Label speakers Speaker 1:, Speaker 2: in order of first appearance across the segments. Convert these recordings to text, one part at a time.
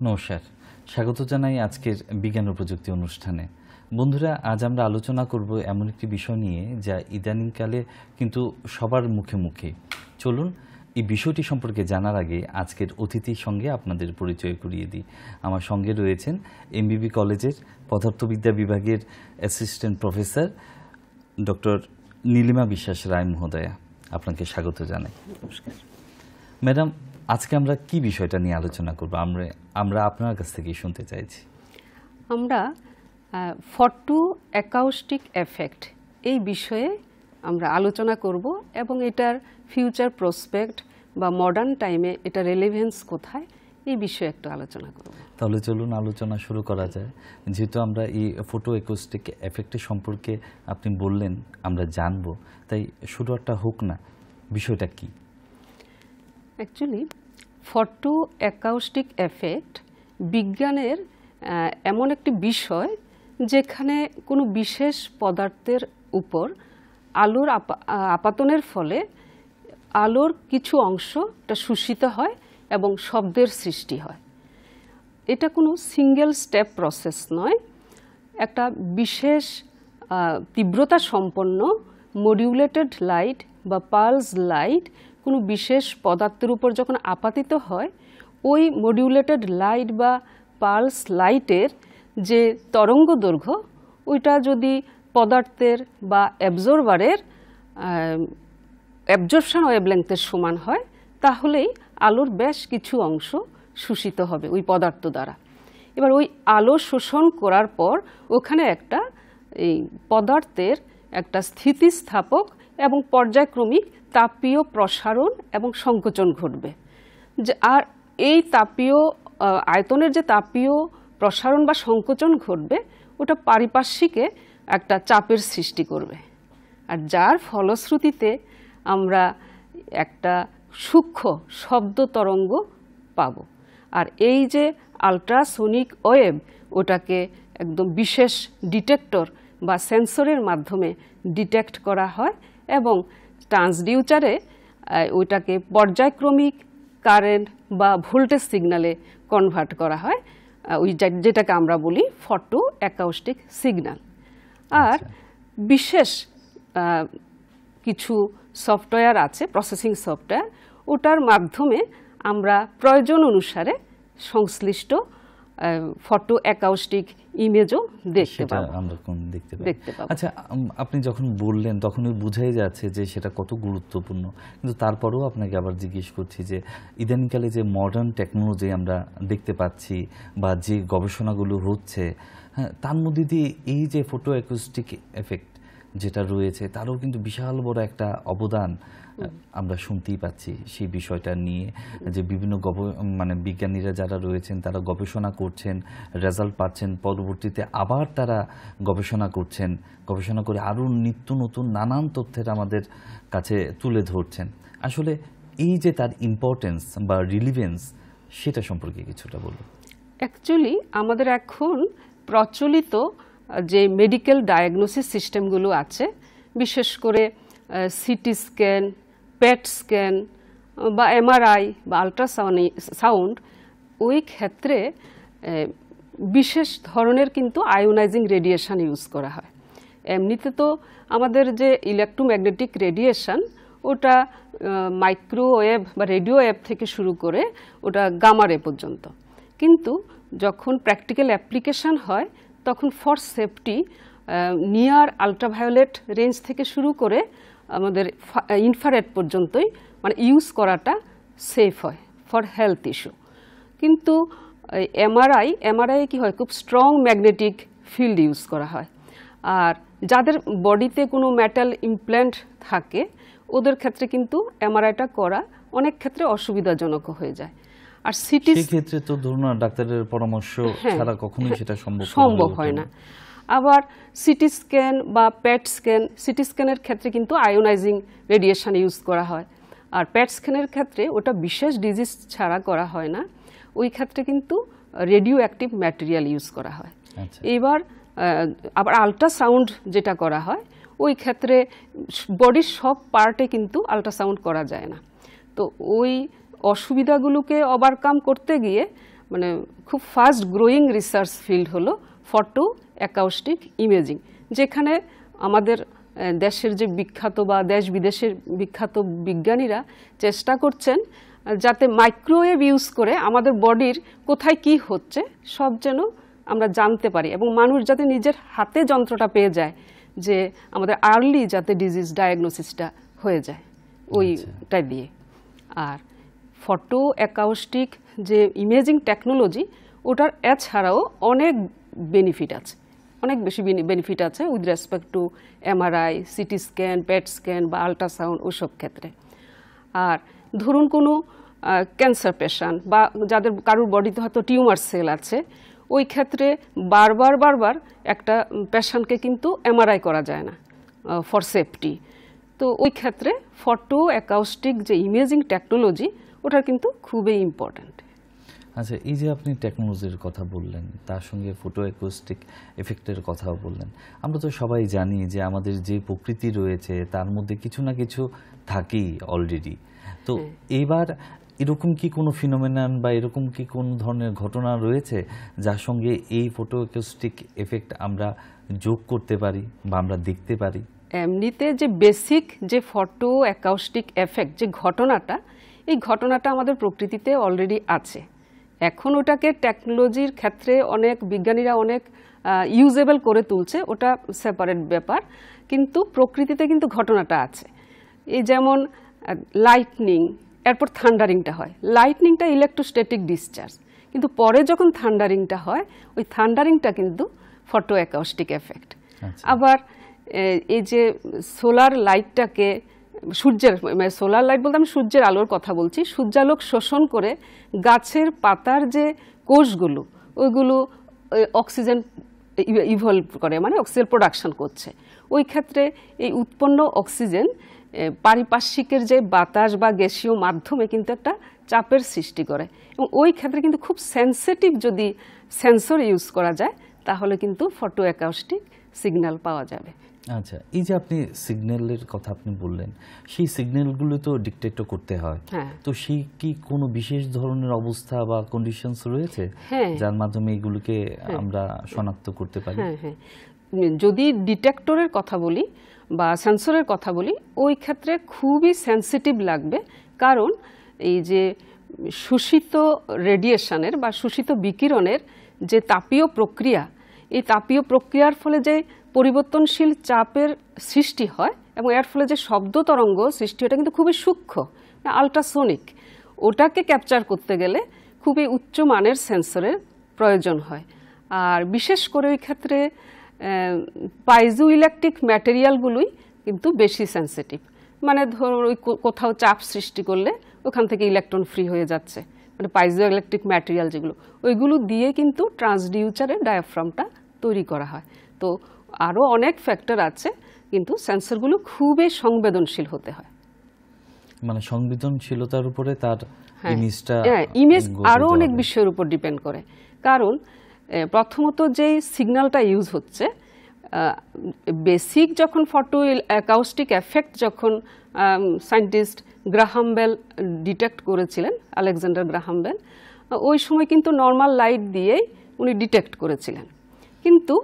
Speaker 1: নমস্কার, স্বাগত জানাই আজকের বিজ্ঞান ও প্রযুক্তি অনুষ্ঠানে। বন্ধুরা, আজ আমরা আলোচনা করব এমন একটি বিষয় নিয়ে যা ইদানিংকালে কিন্তু সবার মুখে মুখে। চলুন এই বিষয়টি সম্পর্কে জানার আগে আজকের অতিথির সঙ্গে আপনাদের পরিচয় করিয়ে দিই। আমার সঙ্গে রয়েছেন এমবিবি কলেজের পদার্থবিদ্যা বিভাগের অ্যাসিস্ট্যান্ট প্রফেসর ডক্টর নীলিমা বিশ্বাস রায় মহোদয়া। আপনাকে স্বাগত জানাই।
Speaker 2: নমস্কার
Speaker 1: ম্যাডাম, আজকে আমরা কি বিষয়টা নিয়ে আলোচনা করব আমরা আপনার কাছ থেকেই শুনতে চাইছি।
Speaker 2: আমরা ফটো অ্যাকাউস্টিক এফেক্ট এই বিষয়ে আমরা আলোচনা করব এবং এটার ফিউচার প্রসপেক্ট বা মডার্ন টাইমে এটা রেলেভেন্স কোথায় এই বিষয়ে একটু আলোচনা করব।
Speaker 1: তাহলে চলুন আলোচনা শুরু করা যায়। যেহেতু আমরা এই ফটো অ্যাকাউস্টিক এফেক্টের সম্পর্কে আপনি বললেন আমরা জানবো, তাই শুরুটা হোক না, বিষয়টা কি?
Speaker 2: অ্যাকচুয়ালি ফটো অ্যাকাউস্টিক এফেক্ট বিজ্ঞানের এমন একটি বিষয় যেখানে কোনো বিশেষ পদার্থের উপর আলোর আপাতনের ফলে আলোর কিছু অংশটা শোষিত হয় এবং শব্দের সৃষ্টি হয়। এটা কোনো সিঙ্গেল স্টেপ প্রসেস নয়, একটা বিশেষ তীব্রতা সম্পন্ন মডিউলেটেড লাইট বা পালস লাইট কোনো বিশেষ পদার্থের উপর যখন আপাতিত হয়, ওই মডিউলেটেড লাইট বা পালস লাইটের যে তরঙ্গ দৈর্ঘ্য ওইটা যদি পদার্থের বা অ্যাবজর্ভারের অ্যাবজর্পশন ওয়েভলেংথের সমান হয়, তাহলেই আলোর বেশ কিছু অংশ শোষিত হবে ওই পদার্থ দ্বারা। এবার ওই আলো শোষণ করার পর ওখানে একটা এই পদার্থের একটা স্থিতিস্থাপক এবং পর্যায়ক্রমিক তাপীয় প্রসারণ এবং সংকোচন ঘটবে। আর এই তাপীয় আয়তনের যে তাপীয় প্রসারণ বা সংকোচন ঘটবে ওটা পারিপার্শ্বিকে একটা চাপের সৃষ্টি করবে, আর যার ফলশ্রুতিতে আমরা একটা সূক্ষ্ম শব্দ তরঙ্গ পাব। আর এই যে আলট্রাসোনিক ওয়েভ ওটাকে একদম বিশেষ ডিটেক্টর বা সেন্সরের মাধ্যমে ডিটেক্ট করা হয় এবং ট্রান্সডিউচারে ওইটাকে পর্যায়ক্রমিক কারেন্ট বা ভোল্টেজ সিগন্যালে কনভার্ট করা হয়, ওই যেটাকে আমরা বলি ফটো অ্যাকাউস্টিক সিগন্যাল। আর বিশেষ কিছু সফটওয়্যার আছে, প্রসেসিং সফটওয়্যার, ওটার মাধ্যমে আমরা প্রয়োজন অনুসারে সংশ্লিষ্ট ফটো অ্যাকাউস্টিক ইমেজও দেখতে পাবো।
Speaker 1: আচ্ছা, আপনি যখন বললেন তখনই বুঝাই যাচ্ছে যে সেটা কত গুরুত্বপূর্ণ, কিন্তু তারপরেও আপনাকে আবার জিজ্ঞেস করছি যে ইদানিংকালে যে মডার্ন টেকনোলজি আমরা দেখতে পাচ্ছি বা যে গবেষণাগুলো হচ্ছে, হ্যাঁ, তার মধ্যে দিয়ে এই যে ফটো অ্যাকাউস্টিক এফেক্ট যেটা রয়েছে তারও কিন্তু বিশাল বড় একটা অবদান আমরা শুনতেই পাচ্ছি। সেই বিষয়টা নিয়ে যে বিভিন্ন বিজ্ঞানীরা যারা রয়েছেন তারা গবেষণা করছেন, রেজাল্ট পাচ্ছেন, পরবর্তীতে আবার তারা গবেষণা করছেন, গবেষণা করে আরও নিত্য নতুন নানান তথ্যের আমাদের কাছে তুলে ধরছেন। আসলে এই যে তার ইম্পর্টেন্স বা রিলিভেন্স, সেটা সম্পর্কে কিছুটা বলুন।
Speaker 2: অ্যাকচুয়ালি আমাদের এখন প্রচলিত যে মেডিকেল ডায়াগনোসিস সিস্টেমগুলো আছে, বিশেষ করে সিটি স্ক্যান, পেট স্ক্যান বা এমআরআই বা আল্ট্রাসাউন্ড, ওই ক্ষেত্রে বিশেষ ধরনের কিন্তু আয়োনাইজিং রেডিয়েশন ইউজ করা হয়। এমনিতে তো আমাদের যে ইলেকট্রোম্যাগনেটিক রেডিয়েশন ওটা মাইক্রোওয়েভ বা রেডিও ওয়েভ থেকে শুরু করে ওটা গামা রে পর্যন্ত, কিন্তু যখন প্র্যাকটিক্যাল অ্যাপ্লিকেশন হয় তখন for safety near ultraviolet range থেকে শুরু করে আমাদের ইনফ্রারেড পর্যন্তই ইউজ করাটা সেফ হয় ফর হেলথ ইস্যু। কিন্তু এমআরআই কি হয়, খুব স্ট্রং ম্যাগনেটিক ফিল্ড ইউজ করা হয়। আর যাদের বডিতে কোনো মেটাল ইমপ্ল্যান্ট থাকে ওদের ক্ষেত্রে কিন্তু এমআরআইটা করা অনেক ক্ষেত্রে অসুবিধাজনক হয়ে যায়। আর সিটি
Speaker 1: ক্ষেত্রে তো ধরুন ডাক্তারের পরামর্শ ছাড়া কখনোই সেটা
Speaker 2: সম্ভব হয় না। আবার সিটি স্ক্যান বা পেট স্ক্যান, সিটি স্ক্যানের ক্ষেত্রে কিন্তু আয়োনাইজিং রেডিয়েশন ইউজ করা হয়, আর পেট স্ক্যানের ক্ষেত্রে ওটা বিশেষ ডিজিজ ছাড়া করা হয় না, ওই ক্ষেত্রে কিন্তু রেডিও অ্যাক্টিভ ম্যাটেরিয়াল ইউজ করা হয়। এবার আবার আল্ট্রাসাউন্ড যেটা করা হয় ওই ক্ষেত্রে বডির সব পার্টে কিন্তু আল্ট্রাসাউন্ড করা যায় না। তো ওই অসুবিধাগুলোকে ওভারকাম করতে গিয়ে মানে খুব ফাস্ট গ্রোয়িং রিসার্চ ফিল্ড হলো ফটো অ্যাকাউস্টিক ইমেজিং, যেখানে আমাদের দেশের যে বিখ্যাত বা দেশ বিদেশের বিখ্যাত বিজ্ঞানীরা চেষ্টা করছেন যাতে মাইক্রোওয়েভ ইউজ করে আমাদের বডির কোথায় কি হচ্ছে সব যেন আমরা জানতে পারি, এবং মানুষ যাতে নিজের হাতে যন্ত্রটা পেয়ে যায়, যে আমাদের আর্লি যাতে ডিজিজ ডায়াগনোসিসটা হয়ে যায় ওইটা দিয়ে। আর ফটো অ্যাকাউস্টিক যে ইমেজিং টেকনোলজি, ওটার এছাড়াও অনেক বেনিফিট আছে, অনেক বেশি বেনিফিট আছে with respect to MRI, CT scan, PET scan বা আল্ট্রাসাউন্ড ওসব ক্ষেত্রে। আর ধরুন কোনো ক্যান্সার পেশেন্ট বা যাদের কারোর বডিতে হয়তো টিউমার সেল আছে, ওই ক্ষেত্রে বারবার একটা পেশেন্টকে কিন্তু এমআরআই করা যায় না ফর সেফটি। তো ওই ক্ষেত্রে ফটো অ্যাকাউস্টিক যে ইমেজিং টেকনোলজি, ওটার কিন্তু খুবই ইম্পর্ট্যান্ট।
Speaker 1: আচ্ছা, এই যে আপনি টেকনোলজির কথা বললেন, তার সঙ্গে ফটো অ্যাকোস্টিক এফেক্টের কথাও বললেন। আমরা তো সবাই জানি যে আমাদের যে প্রকৃতি রয়েছে তার মধ্যে কিছু না কিছু থাকেই অলরেডি। তো এবার এরকম কি কোনো ফিনোমেনন বা এরকম কি কোনো ধরনের ঘটনা রয়েছে যার সঙ্গে এই ফটো অ্যাকোস্টিক এফেক্ট আমরা যোগ করতে পারি বা আমরা দেখতে পারি?
Speaker 2: এমনিতে যে বেসিক যে ফটো অ্যাকাউস্টিক এফেক্ট যে ঘটনাটা, এই ঘটনাটা আমাদের প্রকৃতিতে অলরেডি আছে। এখন ওটাকে টেকনোলজির ক্ষেত্রে অনেক বিজ্ঞানীরা অনেক ইউজেবল করে তুলছে, ওটা সেপারেট ব্যাপার, কিন্তু প্রকৃতিতে কিন্তু ঘটনাটা আছে। এই যেমন লাইটনিং, এরপর থান্ডারিংটা হয়। লাইটনিংটা ইলেকট্রোস্ট্যাটিক ডিসচার্জ, কিন্তু পরে যখন থান্ডারিংটা হয়, ওই থান্ডারিংটা কিন্তু ফটো অ্যাকাউস্টিক এফেক্ট। আবার এই যে সোলার লাইটটাকে সূর্যের, সোলার লাইট বলতে আমি সূর্যের আলোর কথা বলছি, সূর্যালোক শোষণ করে গাছের পাতার যে কোষগুলো, ওইগুলো অক্সিজেন ইভলভ করে, মানে অক্সিজেন প্রোডাকশন করছে। ওই ক্ষেত্রে এই উৎপন্ন অক্সিজেন পারিপার্শ্বিকের যে বাতাস বা গ্যাসীয় মাধ্যমে কিন্তু একটা চাপের সৃষ্টি করে, এবং ওই ক্ষেত্রে কিন্তু খুব সেন্সিটিভ যদি সেন্সর ইউজ করা যায়, তাহলে কিন্তু ফটো অ্যাকাউস্টিক সিগন্যাল পাওয়া যাবে।
Speaker 1: আচ্ছা, এই যে আপনি সিগন্যালের কথা আপনি বললেন, সেই সিগন্যালগুলো তো ডিটেক্ট করতে হয়, তো সেই কি কোনো বিশেষ ধরনের অবস্থা বা কন্ডিশনস রয়েছে যার মাধ্যমে এগুলোকে আমরা শনাক্ত করতে পারি?
Speaker 2: হ্যাঁ, যদি ডিটেক্টরের কথা বলি বা সেন্সরের কথা বলি, ওই ক্ষেত্রে খুবই সেন্সিটিভ লাগবে, কারণ এই যে শোষিত রেডিয়েশনের বা শোষিত বিকিরণের যে তাপীয় প্রক্রিয়া, এই তাপীয় প্রক্রিয়ার ফলে যে পরিবর্তনশীল চাপের সৃষ্টি হয় এবং এর ফলে যে শব্দ তরঙ্গ সৃষ্টি হয়, এটা কিন্তু খুবই সূক্ষ্ম, আল্ট্রাসোনিক। ওটাকে ক্যাপচার করতে গেলে খুবই উচ্চ মানের সেন্সরের প্রয়োজন হয়। আর বিশেষ করে ওই ক্ষেত্রে পাইজো ইলেকট্রিক ম্যাটেরিয়ালগুলোই কিন্তু বেশি সেন্সিটিভ। মানে ধরুন ওই কোথাও চাপ সৃষ্টি করলে ওখান থেকে ইলেকট্রন ফ্রি হয়ে যাচ্ছে, মানে পাইজো ইলেকট্রিক ম্যাটেরিয়াল যেগুলো, ওইগুলো দিয়ে কিন্তু ট্রান্সডিউসারের ডায়াফ্রামটা তৈরি করা হয়। তো আরও অনেক ফ্যাক্টর আছে, কিন্তু সেন্সরগুলো খুবই সংবেদনশীল হতে হয়।
Speaker 1: মানে সংবেদনশীলতার উপরে তার ইমেজটা,
Speaker 2: ইমেজ আরও অনেক বিষয়ের উপর ডিপেন্ড করে। কারণ প্রথমত যেই সিগন্যালটা ইউজ হচ্ছে, বেসিক যখন ফটো অ্যাকাউস্টিক এফেক্ট যখন সায়েন্টিস্ট গ্রাহাম বেল ডিটেক্ট করেছিলেন, আলেকজান্ডার গ্রাহাম বেল, ওই সময় কিন্তু নর্মাল লাইট দিয়েই উনি ডিটেক্ট করেছিলেন। কিন্তু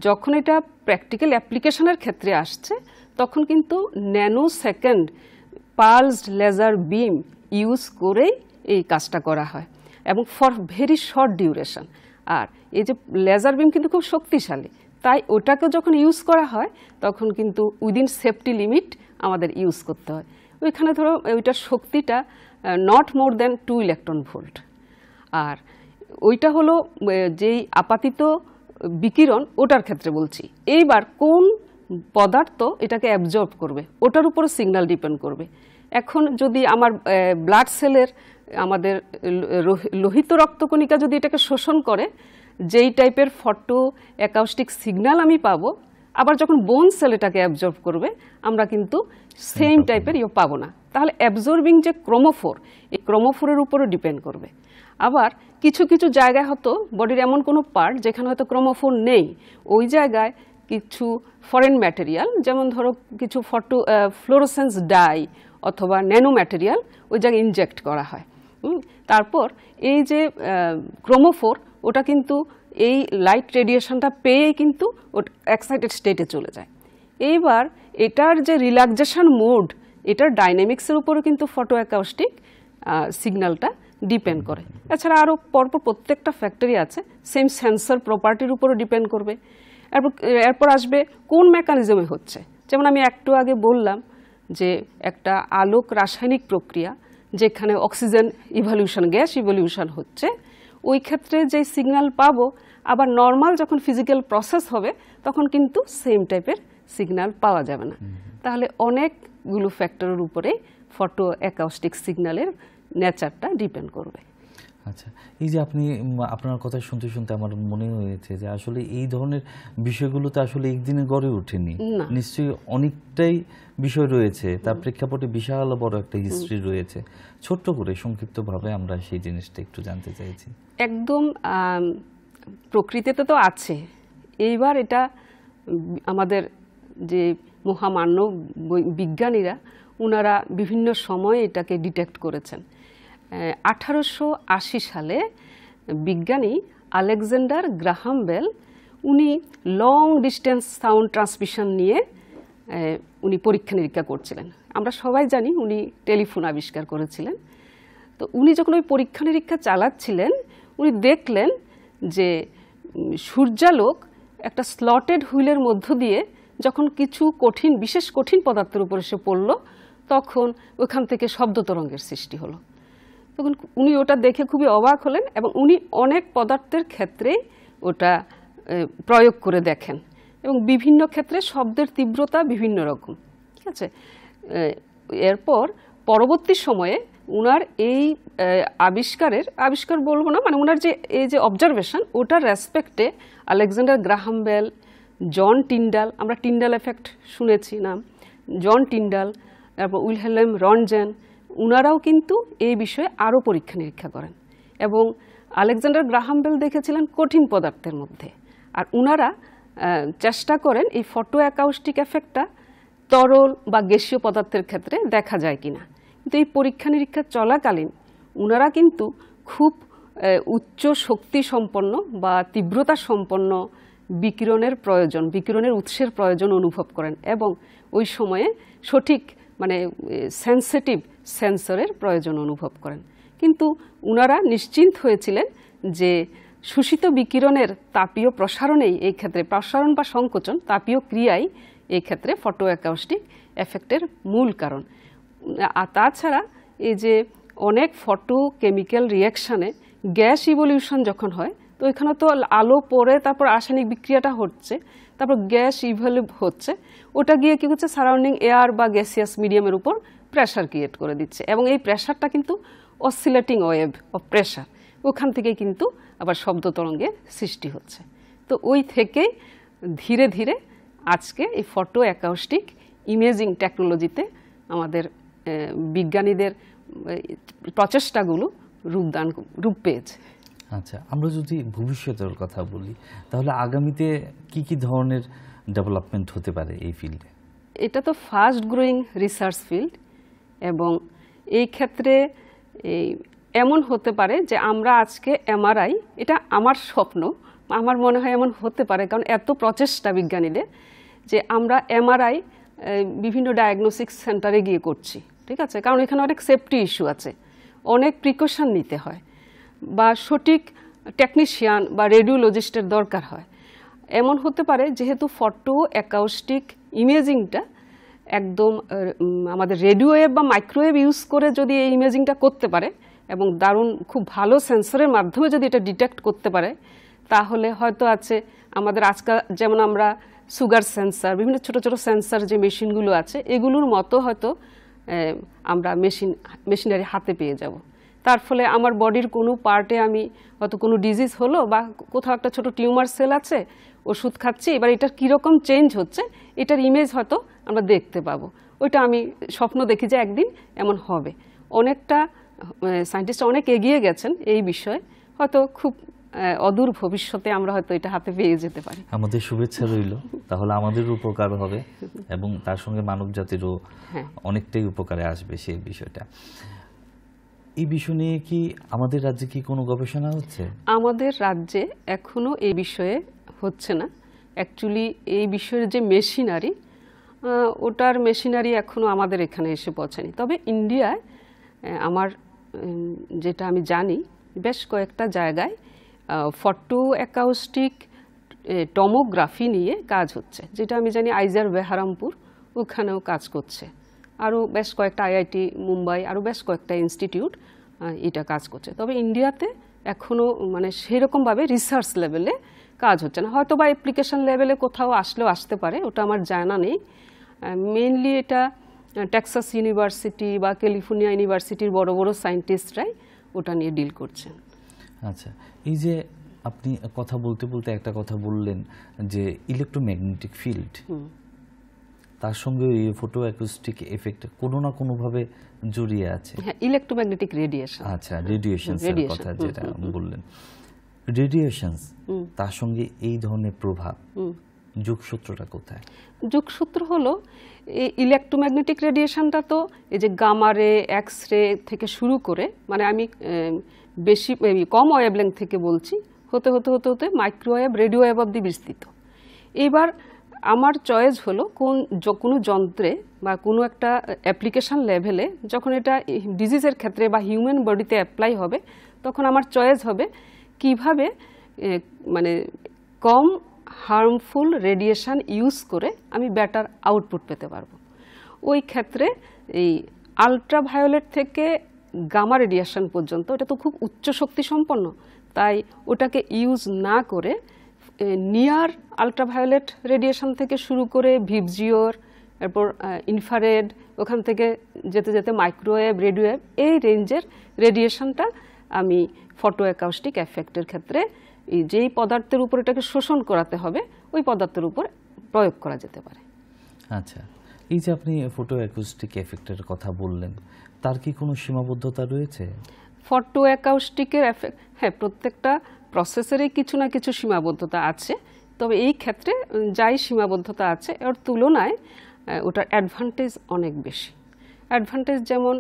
Speaker 2: যখন এটা প্র্যাকটিক্যাল অ্যাপ্লিকেশনের ক্ষেত্রে আসছে, তখন কিন্তু nano second pulsed laser beam use করেই এই কাজটা করা হয়, এবং ফর ভেরি শর্ট ডিউরেশন। আর এই যে লেজার বিম কিন্তু খুব শক্তিশালী, তাই ওটাকে যখন ইউজ করা হয় তখন কিন্তু উইদিন সেফটি লিমিট আমাদের ইউজ করতে হয়। ওইখানে ধরো ওইটার শক্তিটা not more than 2 electron volt. আর ওইটা হলো যেই আপাতিত বিকিরণ, ওটার ক্ষেত্রে বলছি। এইবার কোন পদার্থ এটাকে অ্যাবজর্ব করবে, ওটার উপরে সিগন্যাল ডিপেন্ড করবে। এখন যদি আমার ব্লাড সেলের, আমাদের লোহিত রক্তকণিকা যদি এটাকে শোষণ করে, যেই টাইপের ফটো অ্যাকাউস্টিক সিগন্যাল আমি পাবো, আবার যখন বোন সেল এটাকে অ্যাবজর্ব করবে, আমরা কিন্তু সেম টাইপের পাবো না। তাহলে অ্যাবজর্বিং যে ক্রোমোফোর, এই ক্রোমোফোরের উপরে ডিপেন্ড করবে। আবার কিছু কিছু জায়গায় হয়তো বডির এমন কোনো পার্ট যেখানে হয়তো ক্রোমোফোর নেই, ওই জায়গায় কিছু ফরেন ম্যাটেরিয়াল, যেমন ধরো কিছু ফ্লোরোসেন্স ডাই অথবা ন্যানো ম্যাটেরিয়াল ওই জায়গায় ইনজেক্ট করা হয়। তারপর এই যে ক্রোমোফোর ওটা কিন্তু এই লাইট রেডিয়েশনটা পেয়ে কিন্তু এক্সাইটেড স্টেটে চলে যায়। এইবার এটার যে রিল্যাক্সেশন মোড, এটার ডাইনামিক্সের উপরও কিন্তু ফটো অ্যাকাউস্টিক সিগন্যালটা ডিপেন্ড করে। এছাড়া আরও পরপর প্রত্যেকটা ফ্যাক্টরি আছে, সেম সেন্সর প্রপার্টির উপরও ডিপেন্ড করবে। এরপর আসবে কোন মেকানিজমে হচ্ছে। যেমন আমি একটু আগে বললাম যে একটা আলোক রাসায়নিক প্রক্রিয়া যেখানে অক্সিজেন ইভলিউশন, গ্যাস ইভলিউশন হচ্ছে, ওই ক্ষেত্রে যে সিগন্যাল পাবো, আবার নর্মাল যখন ফিজিক্যাল প্রসেস হবে তখন কিন্তু সেম টাইপের সিগন্যাল পাওয়া যাবে না। তাহলে অনেকগুলো ফ্যাক্টরের উপরে ফটো অ্যাকাউস্টিক সিগন্যালের নেচারটা ডিপেন্ড করবে।
Speaker 1: আচ্ছা, এই যে আপনি আপনার কথা শুনতে শুনতে আমার মনে হয়েছে যে আসলে এই ধরনের বিষয়গুলো তো আসলে একদিনে গড়ে ওঠেনি, নিশ্চয়ই অনেকটাই বিষয় রয়েছে, তার প্রেক্ষাপটে বিশাল বড় একটা হিস্ট্রি রয়েছে। ছোট্ট করে সংক্ষিপ্তভাবে আমরা সেই জিনিসটা একটু জানতে চাইছি।
Speaker 2: একদম প্রকৃতিতে তো আছে, এইবার এটা আমাদের যে মহামান্য বিজ্ঞানীরা ওনারা বিভিন্ন সময়ে এটাকে ডিটেক্ট করেছেন। 1880 সালে বিজ্ঞানী আলেকজান্ডার গ্রাহাম বেল উনি লং ডিস্টেন্স সাউন্ড ট্রান্সমিশন নিয়ে উনি পরীক্ষা নিরীক্ষা করছিলেন। আমরা সবাই জানি উনি টেলিফোন আবিষ্কার করেছিলেন। তো উনি যখন ওই পরীক্ষা নিরীক্ষা চালাচ্ছিলেন, উনি দেখলেন যে সূর্যালোক একটা স্লটেড হুইলের মধ্য দিয়ে যখন কিছু বিশেষ কঠিন পদার্থের উপর এসে পড়ল, তখন ওখান থেকে শব্দ তরঙ্গের সৃষ্টি হলো। তখন উনি ওটা দেখে খুবই অবাক হলেন এবং উনি অনেক পদার্থের ক্ষেত্রে ওটা প্রয়োগ করে দেখেন এবং বিভিন্ন ক্ষেত্রে শব্দের তীব্রতা বিভিন্ন রকম। ঠিক আছে, এরপর পরবর্তী সময়ে উনার এই আবিষ্কার বলবো না, মানে উনার যে এই যে অবজারভেশন, ওটার রেসপেক্টে আলেকজান্ডার গ্রাহাম বেল, জন টিন্ডাল, আমরা টিন্ডাল এফেক্ট শুনেছি নাম, জন টিন্ডাল, তারপর উইলহেলম রনজেন, উনারাও কিন্তু এই বিষয়ে আরও পরীক্ষা নিরীক্ষা করেন। এবং আলেকজান্ডার গ্রাহাম বেল দেখেছিলেন কঠিন পদার্থের মধ্যে, আর উনারা চেষ্টা করেন এই ফটো অ্যাকাউস্টিক এফেক্টটা তরল বা গ্যাসীয় পদার্থের ক্ষেত্রে দেখা যায় কিনা। কিন্তু এই পরীক্ষা নিরীক্ষা চলাকালীন উনারা কিন্তু খুব উচ্চ শক্তি সম্পন্ন বা তীব্রতা সম্পন্ন বিকিরণের উৎসের প্রয়োজন অনুভব করেন এবং ওই সময়ে সঠিক মানে সেন্সিটিভ সেন্সরের প্রয়োজন অনুভব করেন। কিন্তু উনারা নিশ্চিন্ত হয়েছিলেন যে শোষিত বিকিরণের তাপীয় প্রসারণেই এই ক্ষেত্রে, প্রসারণ বা সংকোচন, তাপীয় ক্রিয়াই এই ক্ষেত্রে ফটো অ্যাকাউস্টিক এফেক্টের মূল কারণ। আর তাছাড়া এই যে অনেক ফটো কেমিক্যাল রিয়াকশানে গ্যাস ইভলিউশন যখন হয়, তো ওইখানে তো আলো পড়ে তারপর রাসায়নিক বিক্রিয়াটা হচ্ছে, তারপর গ্যাস ইভলিউট হচ্ছে, ওটা গিয়ে কী হচ্ছে সারাউন্ডিং এয়ার বা গ্যাসিয়াস মিডিয়ামের উপর প্রেশার ক্রিয়েট করে দিচ্ছে এবং এই প্রেশারটা কিন্তু অসিলেটিং ওয়েভ অফ প্রেশার, ওখান থেকে কিন্তু আবার শব্দ তরঙ্গের সৃষ্টি হচ্ছে। তো ওই থেকেই ধীরে ধীরে আজকে এই ফটো অ্যাকাউস্টিক ইমেজিং টেকনোলজিতে আমাদের বিজ্ঞানীদের প্রচেষ্টাগুলো রূপ পেয়েছে।
Speaker 1: আচ্ছা, আমরা যদি ভবিষ্যতের কথা বলি তাহলে আগামীতে কি কি ধরনের ডেভেলপমেন্ট হতে পারে এই ফিল্ডে?
Speaker 2: এটা তো ফাস্ট গ্রোয়িং রিসার্চ ফিল্ড এবং এই ক্ষেত্রে এমন হতে পারে যে আমরা আজকে এমআরআই, এটা আমার স্বপ্ন, আমার মনে হয় এমন হতে পারে, কারণ এত প্রচেষ্টা বিজ্ঞানীদের যে আমরা এমআরআই বিভিন্ন ডায়াগনস্টিক সেন্টারে গিয়ে করছি। ঠিক আছে, কারণ এখানে অনেক সেফটি ইস্যু আছে, অনেক প্রিকশন নিতে হয় বা সঠিক টেকনিশিয়ান বা রেডিওলজিস্টের দরকার হয়। এমন হতে পারে যেহেতু ফটো অ্যাকাউস্টিক ইমেজিংটা একদম আমাদের রেডিও ওয়েভ বা মাইক্রোওয়েভ ইউজ করে যদি এই ইমেজিংটা করতে পারে এবং দারুণ খুব ভালো সেন্সরের মাধ্যমে যদি এটা ডিটেক্ট করতে পারে, তাহলে হয়তো আছে আমাদের আজকাল যেমন আমরা সুগার সেন্সার, বিভিন্ন ছোট ছোট সেন্সার যে মেশিনগুলো আছে, এগুলোর মতো হয়তো আমরা মেশিনারি হাতে পেয়ে যাব। তার ফলে আমার বডির কোনো পার্টে আমি হয়তো কোনো ডিজিজ হলো বা কোথাও একটা ছোট টিউমার সেল আছে, ওষুধ খাচ্ছি, এবার এটার কীরকম চেঞ্জ হচ্ছে এটার ইমেজ হয়তো আমরা দেখতে পাবো। ওইটা আমি স্বপ্ন দেখি যে একদিন এমন হবে। অনেকটা সায়েন্টিস্টরা অনেক এগিয়ে গেছেন এই বিষয়ে, হয়তো খুব অদূর ভবিষ্যতে আমরা হয়তো এটা হাতে পেয়ে যেতে পারি।
Speaker 1: আমাদের শুভেচ্ছা রইল, তাহলে আমাদের উপকার হবে এবং তার সঙ্গে মানব জাতিরও অনেকটাই উপকারে আসবে সেই বিষয়টা। এই বিষয় নিয়ে কি আমাদের রাজ্যে কি কোনো গবেষণা হচ্ছে?
Speaker 2: আমাদের রাজ্যে এখনো এই বিষয়ে হচ্ছে না। অ্যাকচুয়ালি এই বিষয়ের যে মেশিনারি, ওটার মেশিনারি এখনো আমাদের এখানে এসে পৌঁছায়নি। তবে ইন্ডিয়ায় আমার যেটা আমি জানি, বেশ কয়েকটা জায়গায় ফটো অ্যাকাউস্টিক টমোগ্রাফি নিয়ে কাজ হচ্ছে, যেটা আমি জানি আইজার বেহারামপুর ওখানেও কাজ করছে। আরও বেশ কয়েকটা আইআইটি মুম্বাই, আরও বেশ কয়েকটা ইনস্টিটিউট এটা কাজ করছে। তবে ইন্ডিয়াতে এখনও মানে সেরকমভাবে রিসার্চ লেভেলে কাজ হচ্ছে না। হয়তো বা অ্যাপ্লিকেশন লেভেলে কোথাও আসলেও আসতে পারে, ওটা আমার জানা নেই। মেইনলি এটা টেক্সাস ইউনিভার্সিটি বা ক্যালিফোর্নিয়া ইউনিভার্সিটির বড় বড় সায়েন্টিস্টরাই ওটা নিয়ে ডিল করছেন।
Speaker 1: আচ্ছা, এই যে আপনি কথা বলতে বলতে একটা কথা বললেন যে ইলেকট্রোম্যাগনেটিক ফিল্ড, তার সঙ্গে এই ফটো অ্যাকুস্টিক এফেক্ট কোনো না কোনোভাবে জড়িয়ে আছে।
Speaker 2: হ্যাঁ, ইলেকট্রোম্যাগনেটিক রেডিয়েশন।
Speaker 1: আচ্ছা, রেডিয়েশনস এর কথা যেটা বললেন, রেডিয়েশনস, তার সঙ্গে এই ধরনের প্রভাব, যোগসূত্রটা কোথায়?
Speaker 2: যোগসূত্র হলো এই ইলেকট্রোম্যাগনেটিক রেডিয়েশনটা তো এই যে গামা রে, এক্স রে থেকে শুরু করে, মানে আমি বেশি কম ওয়েভলেংথ থেকে বলছি, হতে হতে হতে হতে মাইক্রোওয়েভ, রেডিও ওয়েভ অব্দি বিস্তৃত। এবার আমার চয়েস হলো কোনো যন্ত্রে বা কোনো একটা অ্যাপ্লিকেশন লেভেলে যখন এটা ডিজিজের ক্ষেত্রে বা হিউম্যান বডিতে অ্যাপ্লাই হবে, তখন আমার চয়েস হবে কিভাবে মানে কম হার্মফুল রেডিয়েশন ইউজ করে আমি বেটার আউটপুট পেতে পারবো। ওই ক্ষেত্রে এই আলট্রাভায়োলেট থেকে গামা রেডিয়েশন পর্যন্ত এটা তো খুব উচ্চ শক্তি সম্পন্ন, তাই ওটাকে ইউজ না করে নিয়ার আলট্রাভায়োলেট রেডিয়েশন থেকে শুরু করে ভিবজিওর, এরপর ইনফ্রারেড, ওখান থেকে যেতে যেতে মাইক্রোওয়েভ, রেডিওওয়েভ, এই রেঞ্জের রেডিয়েশনটা আমি ফটো অ্যাকাউস্টিক এফেক্টের ক্ষেত্রে যেই পদার্থের উপর এটাকে শোষণ করাতে হবে ওই পদার্থের উপর প্রয়োগ করা যেতে পারে।
Speaker 1: আচ্ছা, এই যে আপনি ফটো অ্যাকুস্টিক এফেক্টের কথা বললেন, তার কি কোনো সীমাবদ্ধতা রয়েছে?
Speaker 2: ফটো অ্যাকাউস্টিকের এফেক্ট, হ্যাঁ, প্রত্যেকটা প্রসেসরেই কিছু না কিছু সীমাবদ্ধতা আছে। তবে এই ক্ষেত্রে যাই সীমাবদ্ধতা আছে এর তুলনায় ওটার অ্যাডভান্টেজ অনেক বেশি। অ্যাডভান্টেজ যেমন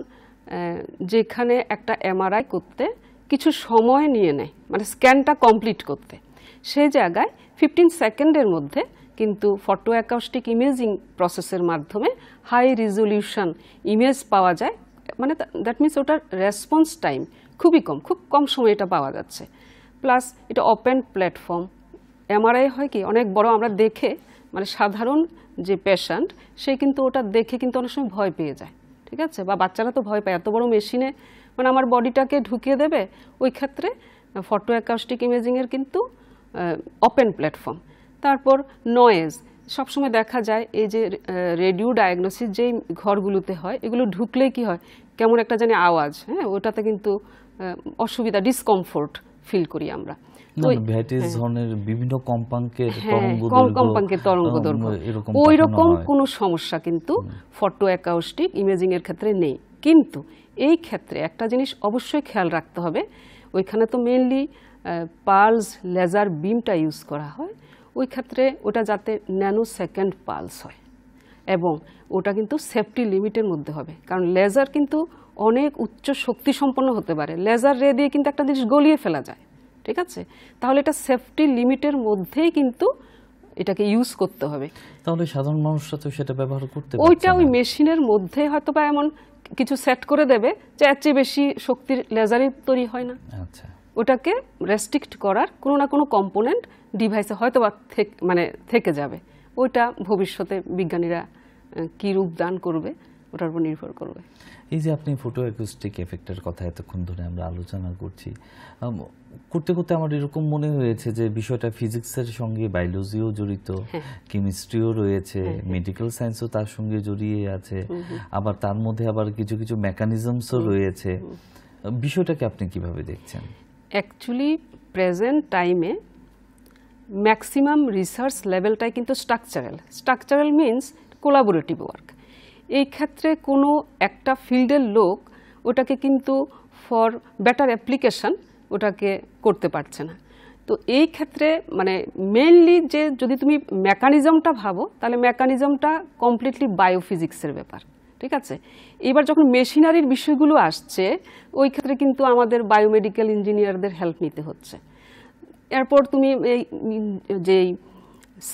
Speaker 2: যেখানে একটা এমআরআই করতে কিছু সময় নিয়ে নেয়, মানে স্ক্যানটা কমপ্লিট করতে, সেই জায়গায় 15 সেকেন্ডের মধ্যে কিন্তু ফটো অ্যাকাউস্টিক ইমেজিং প্রসেসের মাধ্যমে হাই রিজলিউশন ইমেজ পাওয়া যায়। মানে দ্যাট মিনস ওটার রেসপন্স টাইম খুবই কম, খুব কম সময় এটা পাওয়া যাচ্ছে। প্লাস এটা ওপেন প্ল্যাটফর্ম। এমআরআই হয় কি অনেক বড়, আমরা দেখে মানে সাধারণ যে পেশেন্ট সে কিন্তু ওটা দেখে কিন্তু অনেক সময় ভয় পেয়ে যায়, ঠিক আছে, বা বাচ্চারা তো ভয় পায়, এত বড় মেশিনে মানে আমার বডিটাকে ঢুকিয়ে দেবে। ওই ক্ষেত্রে ফটো অ্যাকাউস্টিক ইমেজিংয়ের কিন্তু ওপেন প্ল্যাটফর্ম। তারপর নয়েজ, সবসময় দেখা যায় এই যে রেডিও ডায়াগনোসিস যেই ঘরগুলোতে হয়, এগুলো ঢুকলে কি হয়, কেমন একটা জানি আওয়াজ, হ্যাঁ, ওটাতে কিন্তু অসুবিধা, ডিসকমফোর্ট ফিল করি আমরা।
Speaker 1: বিভিন্ন কম্পাঙ্কের
Speaker 2: তরঙ্গদৈর্ঘ্য, ওই রকম কোনো সমস্যা কিন্তু ফটো অ্যাকাউস্টিক ইমেজিং এর ক্ষেত্রে নেই। কিন্তু এই ক্ষেত্রে একটা জিনিস অবশ্যই খেয়াল রাখতে হবে, ওইখানে তো মেইনলি পালস লেজার বিমটা ইউজ করা হয়, ওই ক্ষেত্রে ওটা যাতে ন্যানো সেকেন্ড পালস হয় এবং ওটা কিন্তু সেফটি লিমিটের মধ্যে হবে। কারণ লেজার কিন্তু অনেক উচ্চ শক্তি সম্পন্ন হতে পারে, লেজার রে দিয়ে কিন্তু একটা জিনিস গলিয়ে ফেলা যায়, ঠিক আছে। তাহলে এটা সেফটি লিমিটের মধ্যেই কিন্তু এটাকে ইউজ করতে হবে।
Speaker 1: তাহলে সাধারণ মানুষরা তো সেটা ব্যবহার করতে পারছে না।
Speaker 2: ওইটা ওই মেশিনের মধ্যে হয়তো বা এমন কিছু সেট করে দেবে যে এর চেয়ে বেশি শক্তির লেজারই তৈরি হয় না।
Speaker 1: আচ্ছা,
Speaker 2: ওটাকে রেস্ট্রিক্ট করার কোনো না কোনো কম্পোনেন্ট ডিভাইসে হয়তো বা মানে থেকে যাবে। ওইটা ভবিষ্যতে বিজ্ঞানীরা কি রূপ দান করবে ওটার উপর নির্ভর করবে।
Speaker 1: এই যে আপনি ফটো অ্যাকুস্টিক এফেক্টের কথা এতক্ষণ ধরে আমরা আলোচনা করছি, করতে করতে আমার এরকম মনে হয়েছে যে বিষয়টা ফিজিক্সের সঙ্গে বায়োলজিও জড়িত, কেমিস্ট্রিও রয়েছে, মেডিকেল সায়েন্সও তার সঙ্গে জড়িয়ে আছে, আবার তার মধ্যে আবার কিছু কিছু মেকানিজমসও রয়েছে। বিষয়টাকে আপনি কিভাবে দেখছেন?
Speaker 2: অ্যাকচুয়ালি প্রেজেন্ট টাইমে ম্যাক্সিমাম রিসার্চ লেভেলটাই কিন্তু স্ট্রাকচারাল মিনস কোলাবোরেটিভ ওয়ার্ক। এই ক্ষেত্রে কোনো একটা ফিল্ডের লোক ওটাকে কিন্তু ফর বেটার অ্যাপ্লিকেশন ওটাকে করতে পারছে না। তো এই ক্ষেত্রে মানে মেইনলি যে যদি তুমি মেকানিজমটা ভাবো, তাহলে মেকানিজমটা কমপ্লিটলি বায়োফিজিক্সের ব্যাপার, ঠিক আছে। এবার যখন মেশিনারির বিষয়গুলো আসছে, ওই ক্ষেত্রে কিন্তু আমাদের বায়োমেডিক্যাল ইঞ্জিনিয়ারদের হেল্প নিতে হচ্ছে। এরপর তুমি এই যে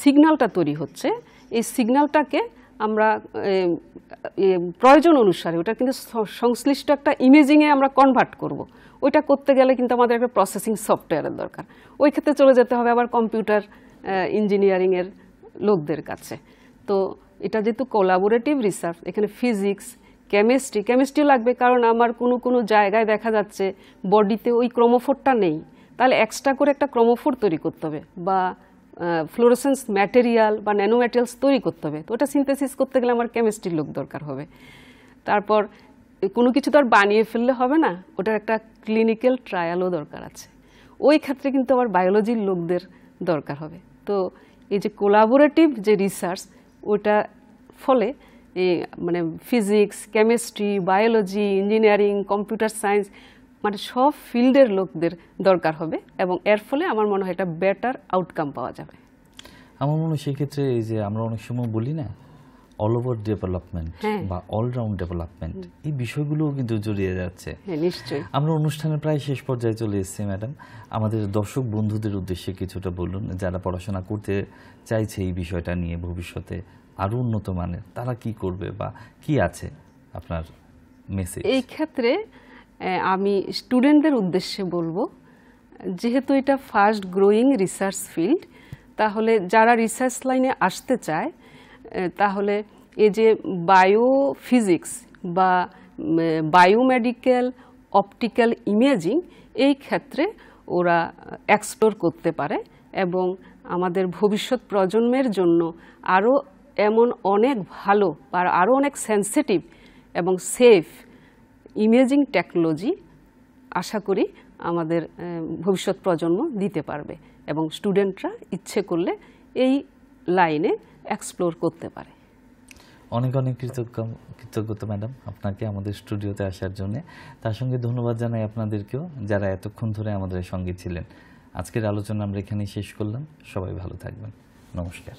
Speaker 2: সিগন্যালটা তৈরি হচ্ছে, এই সিগন্যালটাকে আমরা প্রয়োজন অনুসারে ওটা কিন্তু সংশ্লিষ্ট একটা ইমেজিংয়ে আমরা কনভার্ট করব। ওইটা করতে গেলে কিন্তু আমাদের একটা প্রসেসিং সফটওয়্যারের দরকার। ওই ক্ষেত্রে চলে যেতে হবে আবার কম্পিউটার ইঞ্জিনিয়ারিংয়ের লোকদের কাছে। তো এটা যেহেতু কোলাবোরেটিভ রিসার্চ, এখানে ফিজিক্স, কেমিস্ট্রিও লাগবে, কারণ আমার কোনো জায়গায় দেখা যাচ্ছে বডিতে ওই ক্রোমোফোরটা নেই, তাহলে এক্সট্রা করে একটা ক্রোমোফোর তৈরি করতে হবে, বা ফ্লোরোসেন্স ম্যাটেরিয়াল বা ন্যানো ম্যাটেরিয়ালস তৈরি করতে হবে। তো ওটা সিনথেসিস করতে গেলে আমার কেমিস্ট্রির লোক দরকার হবে। তারপর কোনো কিছু তো আর বানিয়ে ফেললে হবে না, ওটার একটা ক্লিনিক্যাল ট্রায়ালও দরকার আছে। ওই ক্ষেত্রে কিন্তু আবার বায়োলজির লোকদের দরকার হবে। তো এই যে কোলাবোরেটিভ যে রিসার্চ, ওটা ফলে এই মানে physics, chemistry, biology, engineering, computer science, মানে সব ফিল্ডের লোকদের দরকার হবে, এবং এর ফলে আমার মনে হয় একটা বেটার আউটকাম পাওয়া যাবে।
Speaker 1: আমার মনে হয় সেক্ষেত্রে এই যে আমরা অনেক সময় বলি না অল ওভার ডেভেলপমেন্ট বা অলরাউন্ড ডেভেলপমেন্ট, এই বিষয়গুলোও কিন্তু জড়িয়ে যাচ্ছে।
Speaker 2: হ্যাঁ, নিশ্চয়ই।
Speaker 1: আমরা অনুষ্ঠানের প্রায় শেষ পর্যায়ে চলে এসেছি ম্যাডাম। আমাদের দর্শক বন্ধুদের উদ্দেশ্যে কিছুটা বলুন, যারা পড়াশোনা করতে চাইছে এই বিষয়টা নিয়ে ভবিষ্যতে আরো উন্নত মানের, তারা কি করবে বা কি আছে আপনার মেসেজ?
Speaker 2: এই ক্ষেত্রে আমি স্টুডেন্টদের উদ্দেশ্যে বলবো, যেহেতু এটা ফাস্ট গ্রোয়িং রিসার্চ ফিল্ড, তাহলে যারা রিসার্চ লাইনে আসতে চায়, তাহলে এই যে বায়োফিজিক্স বা বায়োমেডিক্যাল অপটিক্যাল ইমেজিং, এই ক্ষেত্রে ওরা এক্সপ্লোর করতে পারে, এবং আমাদের ভবিষ্যৎ প্রজন্মের জন্য আরও এমন অনেক ভালো আর আরও অনেক সেন্সিটিভ এবং সেফ ইমেজিং টেকনোলজি আশা করি আমাদের ভবিষ্যৎ প্রজন্ম দিতে পারবে, এবং স্টুডেন্টরা ইচ্ছে করলে এই লাইনে এক্সপ্লোর করতে পারে।
Speaker 1: অনেক অনেক কৃতজ্ঞতা ম্যাডাম আপনাকে আমাদের স্টুডিওতে আসার জন্য। তার সঙ্গে ধন্যবাদ জানাই আপনাদেরকেও, যারা এতক্ষণ ধরে আমাদের সঙ্গে ছিলেন। আজকের আলোচনা আমরা এখানেই শেষ করলাম। সবাই ভালো থাকবেন। নমস্কার।